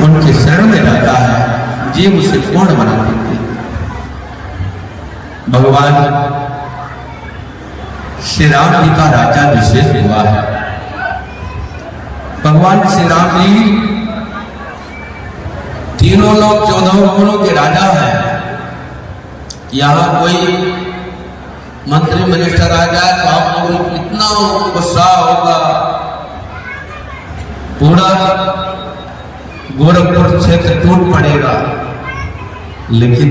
उनके शरण में जाता है, जीव उसे पूर्ण बना देते हैं। भगवान श्री राम जी का राज्याभिषेक हुआ है। भगवान श्री राम जी तीनों लोग 14 लोगों के राजा हैं। यहाँ कोई मंत्री मिनिस्टर आ जाए तो आप लोगों को कितना उत्साह होगा, पूरा गोरखपुर क्षेत्र टूट पड़ेगा। लेकिन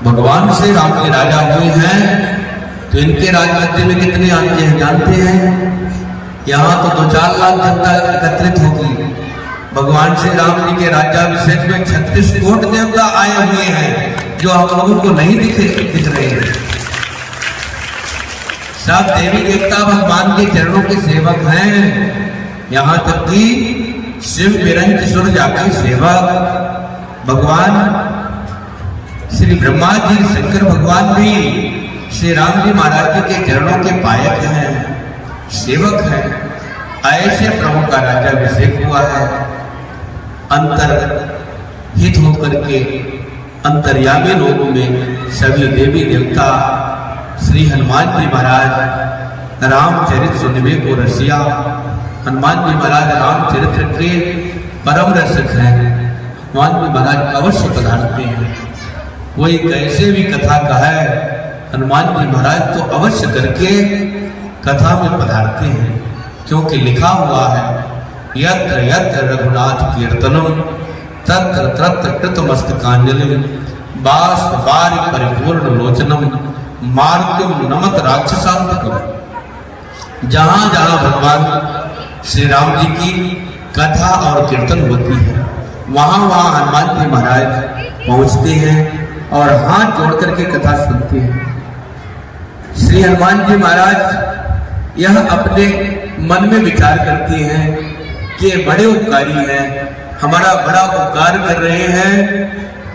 भगवान श्री राम के राजा हुए हैं तो इनके राजगद्दी में कितने आते हैं जानते हैं? यहाँ तो 2-4 लाख जनता एकत्रित होगी। भगवान श्री राम जी के राज्याभिषेक में 36 कोटि देवता आए हुए हैं जो हम लोगों को नहीं दिख रहे हैं। सब देवी देवता भगवान के चरणों के सेवक हैं। यहाँ तक कि शिव निरंजन जाके सेवक भगवान श्री ब्रह्मा जी शंकर भगवान भी श्री राम जी महाराज जी के चरणों के पायक हैं, सेवक हैं। ऐसे प्रभु का राज्याभिषेक हुआ है। अंतर हित होकर के अंतर्यामी लोक में सभी देवी देवता श्री हनुमान जी महाराज रामचरित सुनने को रसिया। हनुमान जी महाराज रामचरित्र के परम रसिक हैं। हनुमान जी महाराज अवश्य पधारते हैं। कोई कैसे भी कथा कहे हनुमान जी महाराज तो अवश्य करके कथा में पधारते हैं, क्योंकि लिखा हुआ है यत्र यत्र रघुनाथ कीर्तनम तत्र तत्र कृतमस्तकांजलिम बाष्पवारि परिपूर्ण लोचनम मार्गम नमत राक्षसांतकम। जहां जहां भगवान श्री राम जी की कथा और कीर्तन होती है वहां वहां हनुमान जी महाराज पहुंचते हैं और हाथ जोड़ करके कथा सुनते हैं। श्री हनुमान जी महाराज यह अपने मन में विचार करते हैं कि बड़े उपकारी हैं, हमारा बड़ा उपकार कर रहे हैं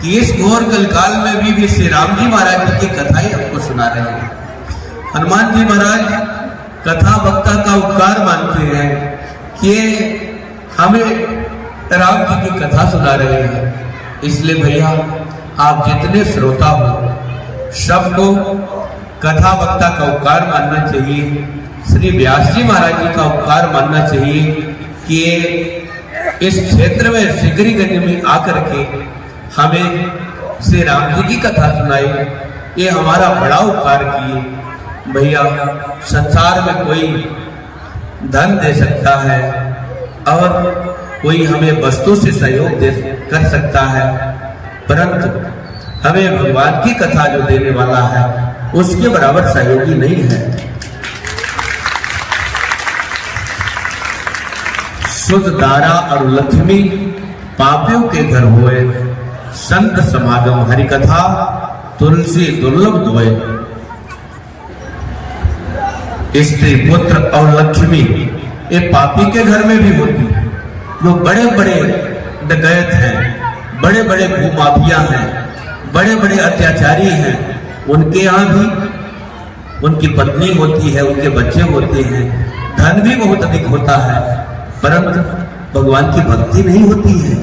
कि इस घोर कलकाल में भी श्री राम जी महाराज जी की कथाएं हमको सुना रहे हैं। हनुमान जी महाराज कथा वक्ता का उपकार मानते हैं कि हमें राम जी की कथा सुना रहे हैं। इसलिए भैया आप जितने श्रोता हो सबको कथा वक्ता का उपकार मानना चाहिए। श्री व्यास जी महाराज जी का उपकार मानना चाहिए कि इस क्षेत्र में सिकरीगंज में आकर के हमें श्री राम जी की कथा सुनाई। ये हमारा बड़ा उपकार किए। भैया संसार में कोई धन दे सकता है और कोई हमें वस्तु से सहयोग कर सकता है, परंतु हमें भगवान की कथा जो देने वाला है उसके बराबर सहयोगी नहीं है। शुद्ध दारा और लक्ष्मी पापियों के घर हुए, संत समागम हरि कथा तुलसी दुर्लभ दुए। स्त्री पुत्र और लक्ष्मी ये पापी के घर में भी होती है। जो बड़े बड़े डकैत हैं, बड़े बड़े भूमाफिया हैं, बड़े बड़े अत्याचारी हैं, उनके यहाँ भी उनकी पत्नी होती है, उनके बच्चे होते हैं, धन भी बहुत अधिक होता है, परंतु भगवान की भक्ति नहीं होती है।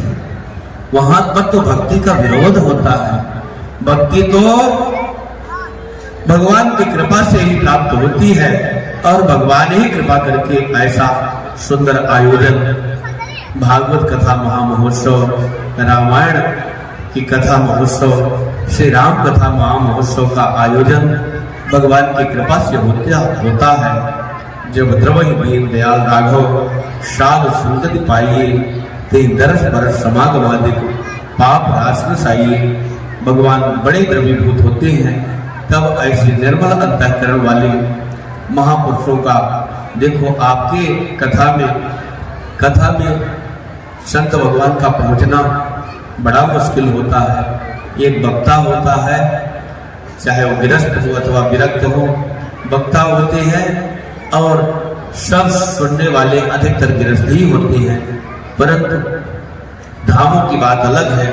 वहां पर तो भक्ति का विरोध होता है। भक्ति तो भगवान की कृपा से ही प्राप्त होती है और भगवान ही कृपा करके ऐसा सुंदर आयोजन भागवत कथा महामहोत्सव, रामायण की कथा महोत्सव, श्री राम कथा महामहोत्सव का आयोजन भगवान की कृपा से होता है। जब द्रवहि दीन दयाल राघव साध संगति पाइए ते दरस बरस समागमादिक पाप राशन साइए। भगवान बड़े द्रवीभूत होते हैं, तब ऐसे निर्मल अंतःकरण वाले महापुरुषों का देखो आपके कथा में संत भगवान का पहुंचना बड़ा मुश्किल होता है। एक वक्ता होता है, चाहे वो गृहस्थ हो अथवा विरक्त हो, वक्ता होते हैं और सब सुनने वाले अधिकतर गृहस्थ ही होते हैं। परंतु धामों की बात अलग है,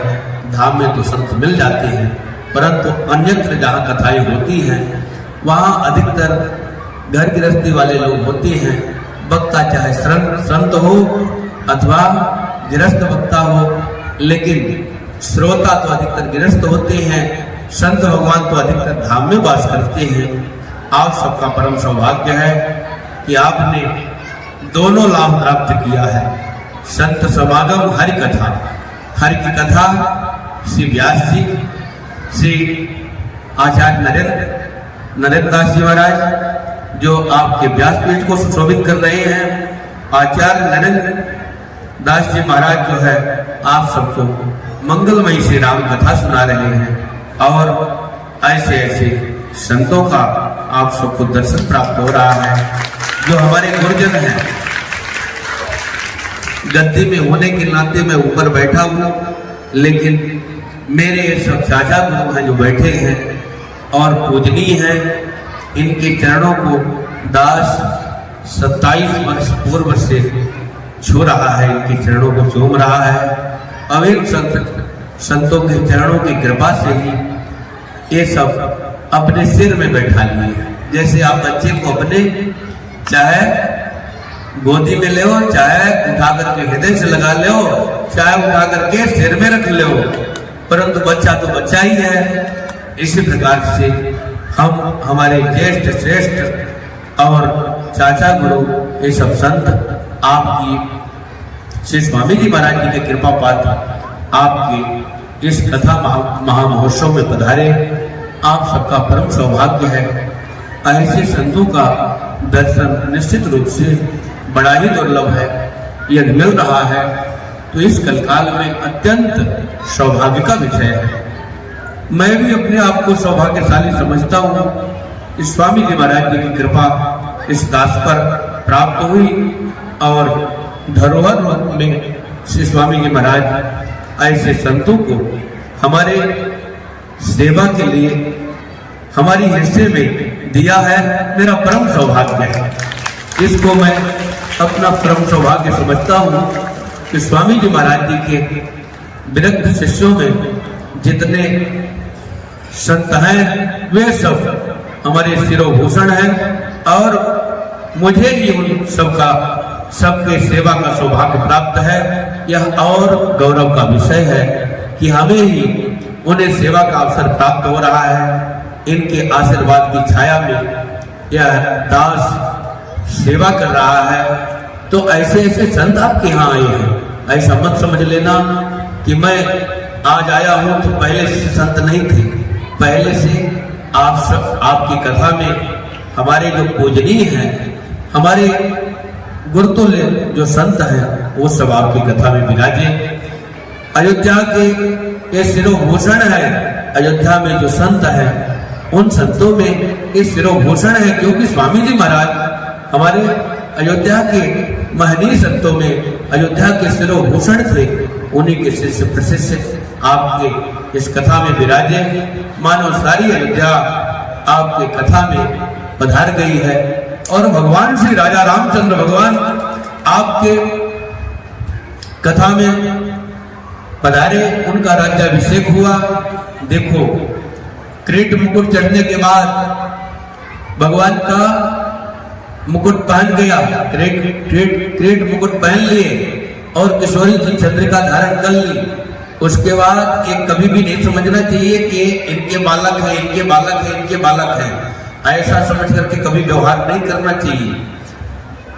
धाम में तो संत मिल जाते हैं, परंतु अन्यत्र जहाँ कथाएं होती हैं वहाँ अधिकतर घर गृहस्थी वाले लोग होते हैं। वक्ता चाहे संत हो अथवा गृहस्थ वक्ता हो, लेकिन श्रोता तो अधिकतर गृहस्थ होते हैं, संत भगवान तो अधिकतर धाम में वास करते हैं। आप सबका परम सौभाग्य है कि आपने दोनों लाभ प्राप्त किया है। संत समागम, हरि कथा, हरि की कथा श्री व्यास जी, श्री आचार्य नरेंद्र दास जी महाराज जो आपके व्यासपीठ को सुशोभित कर रहे हैं, आचार्य नरेंद्र दास जी महाराज जो है आप सबको मंगलमयी श्री राम कथा सुना रहे हैं और ऐसे ऐसे संतों का आप सबको दर्शन प्राप्त हो रहा है जो हमारे गुरुजन हैं। गद्दी में होने के नाते मैं ऊपर बैठा हूँ, लेकिन मेरे सब चाचा गुरु हैं जो बैठे हैं और पूजनीय हैं, इनके चरणों को दास 27 वर्ष पूर्व से छू रहा है, इनके चरणों को चूम रहा है। अनेक संतों के चरणों की कृपा से ही ये सब अपने सिर में बैठा लिए। जैसे आप बच्चे को अपने चाहे गोदी में ले, चाहे उठा करके हृदय से लगा ले, चाहे उठा करके सिर में रख ले, परंतु बच्चा तो बच्चा ही है। इसी प्रकार से हम हमारे ज्येष्ठ श्रेष्ठ और चाचा गुरु ये सब संत आपकी श्री स्वामी जी महाराज जी के कृपा पात्र आपके इस कथा महामहोत्सव में पधारे। आप सबका परम सौभाग्य है। ऐसे संतों का दर्शन निश्चित रूप से बड़ा ही दुर्लभ है। यदि मिल रहा है तो इस कलकाल में अत्यंत सौभाग्य का विषय है। मैं भी अपने आप को सौभाग्यशाली समझता हूँ। इस स्वामी जी महाराज जी की कृपा इस दास पर प्राप्त हुई और धरोहर रूप में श्री स्वामी जी महाराज ऐसे संतों को हमारे सेवा के लिए हमारी हिस्से में दिया है। मेरा परम सौभाग्य है, इसको मैं अपना परम सौभाग्य समझता हूँ कि स्वामी जी महाराज जी के विरक्त शिष्यों में जितने संत हैं वे सब हमारे शिरोभूषण हैं और मुझे ही उन सबका सबके सेवा का सौभाग्य प्राप्त है। यह और गौरव का विषय है कि हमें ही उन्हें सेवा का अवसर प्राप्त हो रहा है। इनके आशीर्वाद की छाया में यह दास सेवा कर रहा है। तो ऐसे ऐसे संत आपके यहाँ आए हैं। ऐसा मत समझ लेना कि मैं आज आया हूँ तो पहले से संत नहीं थे। पहले से आप सब आपकी कथा में हमारे जो पूजनीय हैं, हमारे गुरुतुल्य जो संत हैं, वो सब आपकी कथा में विराजे। अयोध्या के ये शिरोभूषण है। अयोध्या में जो संत हैं उन संतों में ये शिरोभूषण है, क्योंकि स्वामी जी महाराज हमारे अयोध्या के महनीय संतों में अयोध्या के शिरोभूषण थे। उन्हीं के शिष्य प्रशिष्य आपके इस कथा में विराजे। मानो सारी अयोध्या आपके कथा में पधार गई है और भगवान श्री राजा रामचंद्र भगवान आपके कथा में पधारे। उनका राज्याभिषेक हुआ। देखो, किरीट मुकुट चढ़ने के बाद भगवान का मुकुट पहन गया, किरीट मुकुट पहन लिए और किशोरी जी चंद्रिका धारण कर ली। उसके बाद एक कभी भी नहीं समझना चाहिए कि इनके बालक है, इनके बालक है, इनके बालक है। ऐसा समझ करके कभी व्यवहार नहीं करना चाहिए।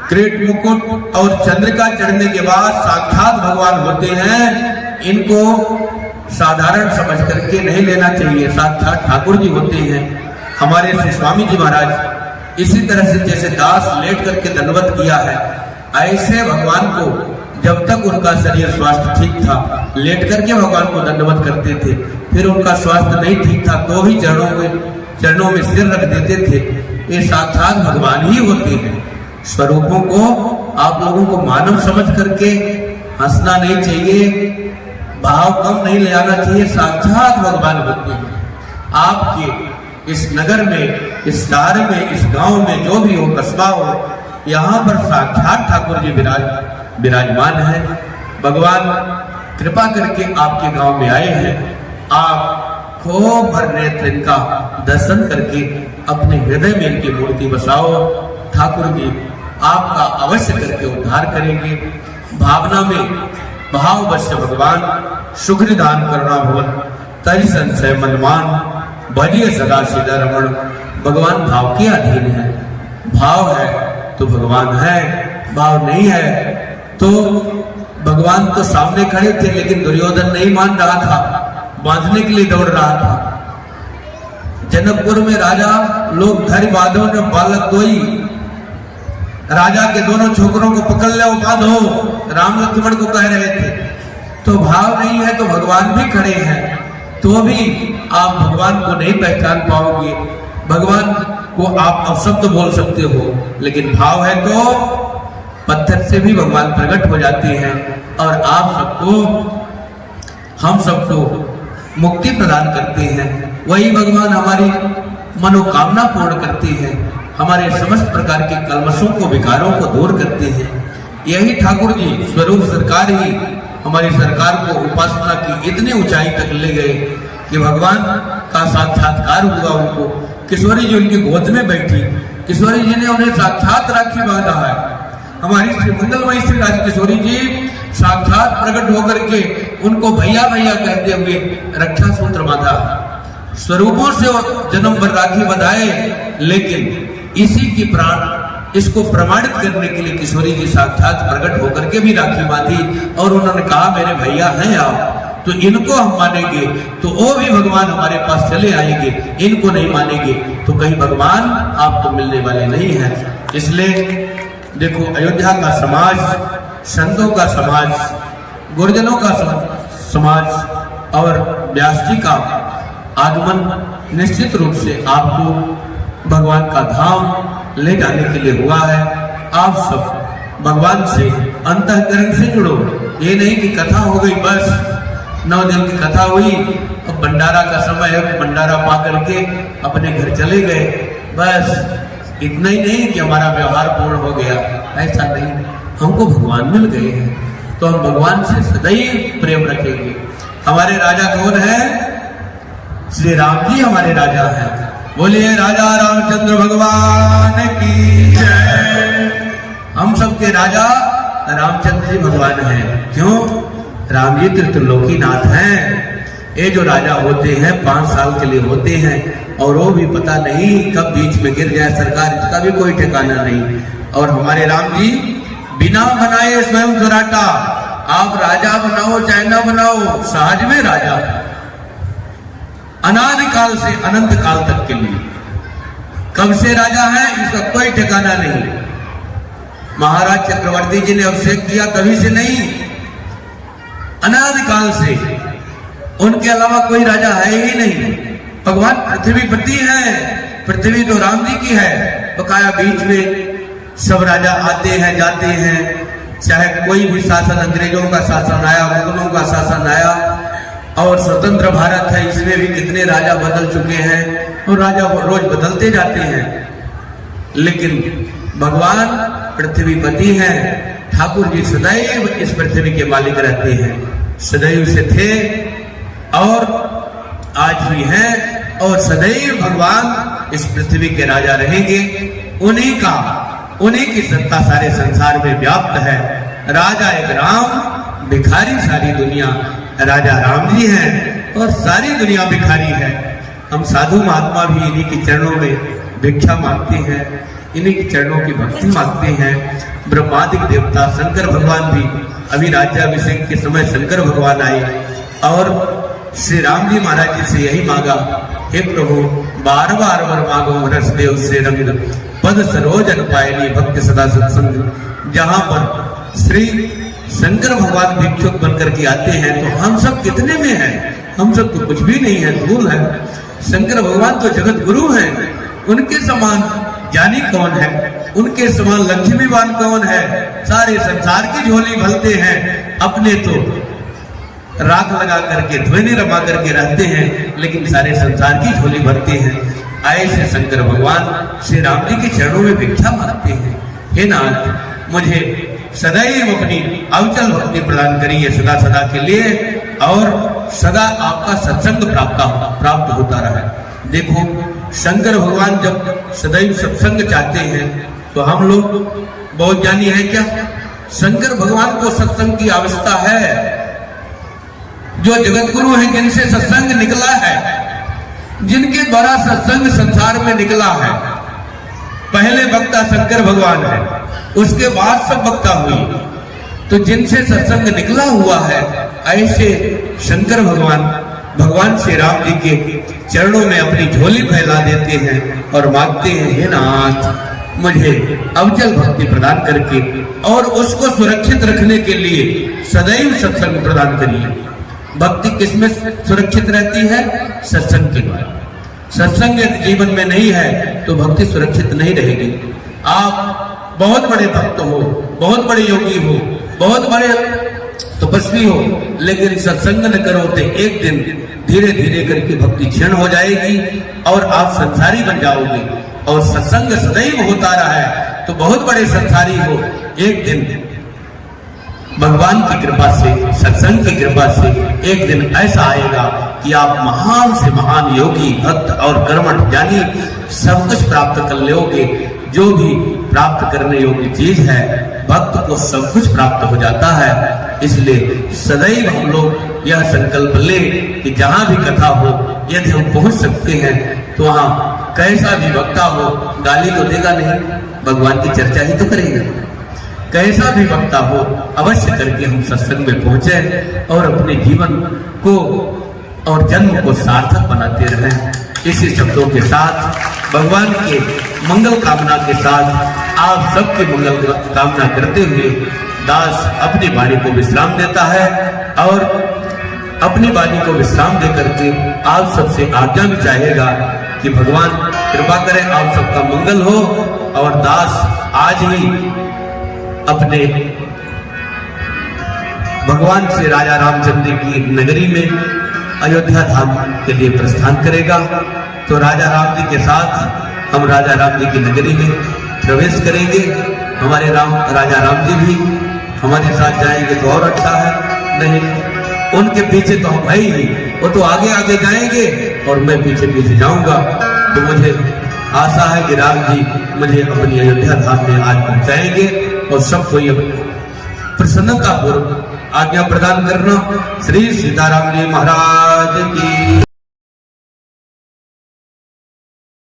किरीट मुकुट और चंद्रिका चढ़ने के बाद साक्षात भगवान होते हैं। इनको साधारण समझ करके नहीं लेना चाहिए। साक्षात ठाकुर जी होते हैं हमारे श्री स्वामी जी महाराज। इसी तरह से जैसे दास लेट करके दंडवत किया है, ऐसे भगवान को जब तक उनका शरीर स्वास्थ्य ठीक था लेट करके भगवान को दंडवत करते थे। फिर उनका स्वास्थ्य नहीं ठीक था तो भी चरणों में सिर रख देते थे। ये साक्षात भगवान ही होते हैं। स्वरूपों को आप लोगों को मानव समझ करके हंसना नहीं चाहिए, भाव कम नहीं ले आना चाहिए। साक्षात भगवान होते हैं। आपके इस नगर में, इस शहर में, इस गांव में, जो भी हो, कस्बा हो, यहाँ पर साक्षात ठाकुर जी विराजमान है। भगवान कृपा करके आपके गांव में आए हैं। आप खूब भर नेत्र इनका दर्शन करके अपने हृदय में इनकी मूर्ति बसाओ। ठाकुर जी आपका अवश्य करके उद्धार करेंगे। भावना में भाव वश्य भगवान सुखनिदान करुणा भवन तज संशय मनमान भजिए सदा सीधा रमण। भगवान भाव के अधीन है। भाव है तो भगवान है, भाव नहीं है तो भगवान तो सामने खड़े थे लेकिन दुर्योधन नहीं मान रहा था, बांधने के लिए दौड़ रहा था। जनकपुर में राजा लोग धर बांधो ने बालक दोई, राजा के दोनों छोकरों को पकड़ लो बांधो, राम लक्ष्मण को कह रहे थे। तो भाव नहीं है तो भगवान भी खड़े हैं, तो भी आप भगवान को नहीं पहचान पाओगे। भगवान को आप अपशब्द बोल सकते हो, लेकिन भाव है तो पत्थर से भी भगवान प्रकट हो जाते हैं और आप सबको, हम सबको मुक्ति प्रदान करते हैं। वही भगवान हमारी मनोकामना पूर्ण करते हैं, हमारे समस्त प्रकार के कलमशों को, विकारों को दूर करते हैं। यही ठाकुर जी स्वरूप सरकार ही हमारी सरकार को उपासना की इतनी ऊंचाई तक ले गए कि भगवान का साक्षात्कार हुआ उनको। किशोरी जी उनकी गोद में बैठी, किशोरी जी ने उन्हें साक्षात राखी बांधा है। हमारी श्री मंगलमयी श्री राज किशोरी जी साक्षात प्रकट होकर के उनको भैया भैया कहते हुए रक्षा सूत्र बांधा। स्वरूपों से जन्म भर राखी बंधाए, लेकिन इसी की प्राण इसको प्रमाणित करने के लिए किशोरी जी साक्षात प्रकट होकर के भी राखी बांधी और उन्होंने कहा मेरे भैया हैं आप, तो इनको हम मानेंगे तो वो भी भगवान हमारे पास चले आएंगे, इनको नहीं मानेंगे तो कहीं भगवान आपको मिलने वाले नहीं है। इसलिए देखो, अयोध्या का समाज, संतों का समाज, गुरुजनों का समाज और व्यास जी का आगमन निश्चित रूप से आपको भगवान का धाम ले जाने के लिए हुआ है। आप सब भगवान से अंतःकरण से जुड़ो। ये नहीं कि कथा हो गई बस, 9 दिन की कथा हुई, अब भंडारा का समय है, भंडारा पा करके अपने घर चले गए, बस इतना ही नहीं कि हमारा व्यवहार पूर्ण हो गया। ऐसा नहीं, हमको भगवान मिल गए हैं तो हम भगवान से सदैव प्रेम रखेंगे। हमारे राजा कौन है? श्री राम जी हमारे राजा हैं। बोलिए राजा रामचंद्र भगवान की जय। हम सबके राजा रामचंद्र जी भगवान हैं। क्यों? राम जी त्रिलोकीनाथ हैं। ये जो राजा होते हैं 5 साल के लिए होते हैं और वो भी पता नहीं कब बीच में गिर जाए सरकार, इसका भी कोई ठिकाना नहीं। और हमारे राम जी बिना बनाए स्वयं सराटा, आप राजा बनाओ चाहे ना बनाओ, सहज में राजा, अनादि काल से अनंत काल तक के लिए। कब से राजा है इसका कोई ठिकाना नहीं। महाराज चक्रवर्ती जी ने अभिषेक किया तभी से नहीं, अनादि काल से, उनके अलावा कोई राजा है ही नहीं। भगवान पृथ्वीपति है, पृथ्वी तो राम जी की है। बकाया बीच में सब राजा आते हैं जाते हैं, चाहे कोई भी शासन, अंग्रेजों का शासन आया, मुगलों का शासन आया, और स्वतंत्र भारत है, इसमें भी कितने राजा बदल चुके हैं और राजा रोज बदलते जाते हैं। लेकिन भगवान पृथ्वीपति हैं, ठाकुर जी सदैव इस पृथ्वी के मालिक रहते हैं, सदैव से थे और आज भी हैं और सदैव भगवान इस पृथ्वी के राजा रहेंगे। उन्हीं की सत्ता सारे संसार में व्याप्त है। राजा एक राम, भिखारी सारी दुनिया। राजा राम जी हैं और सारी दुनिया भिखारी है। हम साधु महात्मा भी इन्हीं के चरणों में भिक्षा मांगते हैं, इन्हीं के चरणों की भक्ति मांगते हैं। ब्रह्मादिक देवता शंकर भगवान भी, अभी राज्याभिषेक के समय शंकर भगवान आए और श्री राम जी महाराज जी से यही मांगा, हे प्रभु बार बार वर मांगो रस देव श्री रंग, पद सरोजन पायनी भक्ति सदा सत्संग। जहां पर श्री शंकर भगवान भिक्षुक बनकर के आते हैं तो हम सब कितने में हैं? हम सब तो कुछ भी नहीं है, धूल है। शंकर भगवान तो जगत गुरु हैं, उनके समान ज्ञानी कौन है? उनके समान लक्ष्मीवान कौन है? सारे संसार की झोली भरते हैं, अपने तो राख लगा करके ध्वनि रमा करके रहते हैं, लेकिन सारे संसार की झोली भरते हैं। ऐसे शंकर भगवान श्री राम जी के चरणों में भिक्षा मांगते हैं, हे नाथ मुझे सदैव अपनी अविचल भक्ति प्रदान करिए सदा सदा के लिए, और सदा आपका सत्संग प्राप्त होता रहे। देखो शंकर भगवान जब सदैव सत्संग चाहते हैं तो हम लोग बहुत ज्ञानी है क्या? शंकर भगवान को सत्संग की आवश्यकता है। जो जगत गुरु हैं, जिनसे सत्संग निकला है, जिनके द्वारा सत्संग संसार में निकला है, पहले वक्ता शंकर भगवान है, उसके बाद सब वक्ता हुई। तो जिनसे सत्संग निकला हुआ है, ऐसे शंकर भगवान श्री राम जी के चरणों में अपनी झोली फैला देते हैं और मांगते हैं, हे नाथ मुझे अविचल भक्ति प्रदान करके और उसको सुरक्षित रखने के लिए सदैव सत्संग प्रदान करिए। भक्ति किसमें सुरक्षित रहती है? सत्संग के द्वारा। सत्संग यदि जीवन में नहीं है तो भक्ति सुरक्षित नहीं रहेगी। आप बहुत बड़े भक्त हो, बहुत बड़े योगी हो, बहुत बड़े तपस्वी हो, लेकिन सत्संग न करो तो एक दिन धीरे धीरे करके भक्ति क्षीण हो जाएगी और आप संसारी बन जाओगे। और सत्संग सदैव होता रहा है तो बहुत बड़े संसारी हो, एक दिन भगवान की कृपा से, सत्संग की कृपा से एक दिन ऐसा आएगा कि आप महान से महान योगी, भक्त और कर्मठ ज्ञानी सब कुछ प्राप्त कर लोगे। जो भी प्राप्त करने योग्य चीज है, भक्त को सब कुछ प्राप्त हो जाता है। इसलिए सदैव हम लोग यह संकल्प ले कि जहां भी कथा हो, यदि हम पहुंच सकते हैं तो वहां कैसा भी वक्ता हो, गाली तो देगा नहीं, भगवान की चर्चा ही तो करेगा। कैसा भी वक्ता हो, अवश्य करके हम सत्संग में पहुंचे और अपने जीवन को और जन्म को सार्थक बनाते रहें। इसी शब्दों के साथ, भगवान के मंगल कामना के साथ, आप सबके मंगल कामना करते हुए दास अपनी वाणी को विश्राम देता है और अपनी वाणी को विश्राम दे करके आप सबसे आज्ञा भी चाहेगा कि भगवान कृपा करें, आप सबका मंगल हो। और दास आज ही अपने भगवान श्री राजा रामचंद्र की नगरी में अयोध्या धाम के लिए प्रस्थान करेगा। तो राजा राम जी के साथ हम राजा राम जी की नगरी में प्रवेश करेंगे। हमारे राजा राम जी भी हमारे साथ जाएंगे तो और अच्छा है, नहीं उनके पीछे तो हम भाई ही, वो तो आगे आगे जाएंगे और मैं पीछे पीछे जाऊंगा। तो मुझे आशा है कि राम जी मुझे अपनी अयोध्या धाम में आज पहुंचाएंगे और सबको ये प्रसन्नता पूर्वक आज्ञा प्रदान करना। श्री सीताराम जी महाराज की